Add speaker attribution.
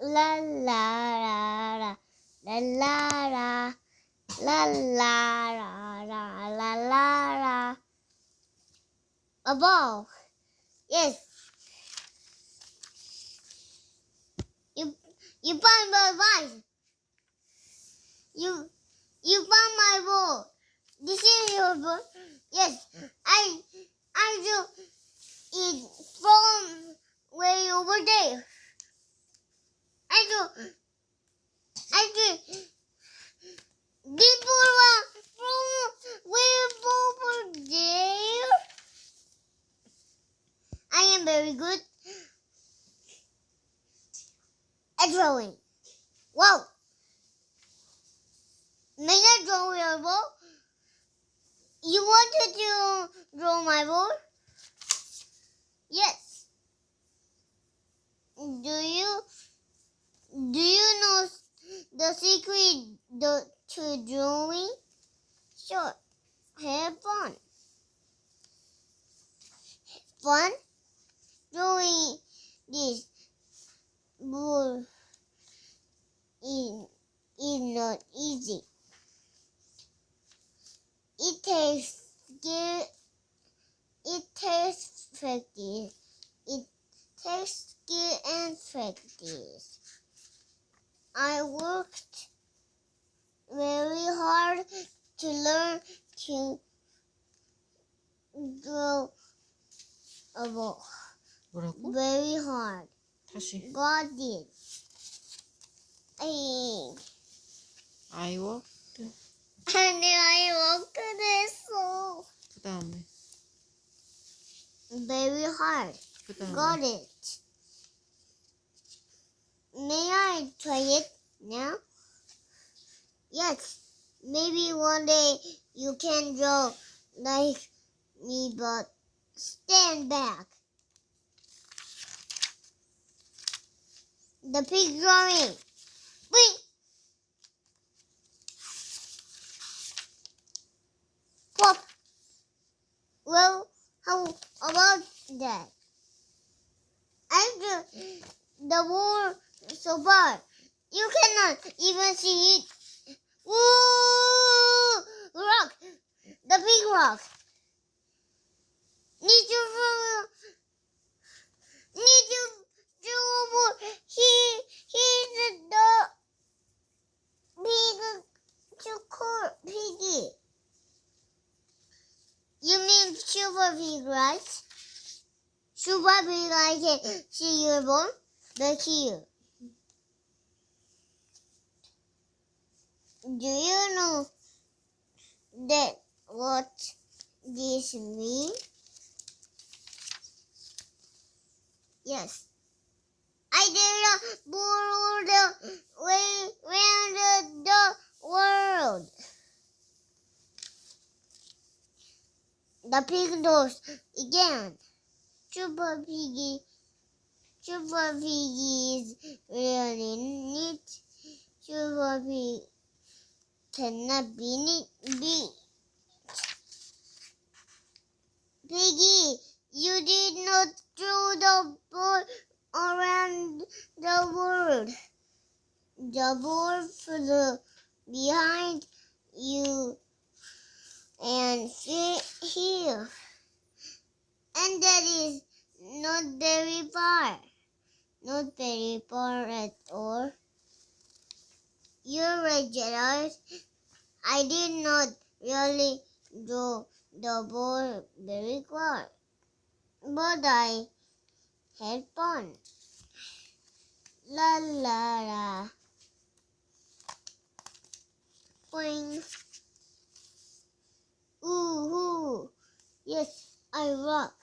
Speaker 1: La la la la la la la la la la la la la. A ball. Yes. You found my ball. You found my ball. This is your ball. Yes. I do it from way over there. I do this ball from way over there. I am very good at drawing. Wow. May I draw your ball? You wanted to draw my ball? Yes. Do you know the secret to drawing? Sure. Have fun. Fun? Drawing this ball is not easy. It takes skill. It takes practice. It takes skill and practice. I worked very hard to learn to draw a ball.
Speaker 2: 뭐라고?
Speaker 1: Very hard.
Speaker 2: 다시.
Speaker 1: God did.
Speaker 2: I worked.
Speaker 1: 아니, I worked 했어.
Speaker 2: 그 다음에.
Speaker 1: Very hard.
Speaker 2: 그 다음에.
Speaker 1: Got it. May I try it now? Yes. Maybe one day you can draw like me, but stand back. The pig drawing. Wait. Pop. Well, how about that? I drew the wall so far. You cannot even see it. Woo! Rock. The big rock. Need to Here's the big piggy. You mean super pig, right? Super pig, I can see your bone back here. Do you know that what this means? Yes. I did a ball the way around the world. The pig does again. Super piggy is really neat. Super pig cannot be beat. Piggy, you did not throw the ball around the world. The ball flew behind you and here. And that is not very far. Not very far at all. You're right, Gerard. I did not really draw the ball very far, but I had fun. La la la. Boing. Ooh, yes, I rock.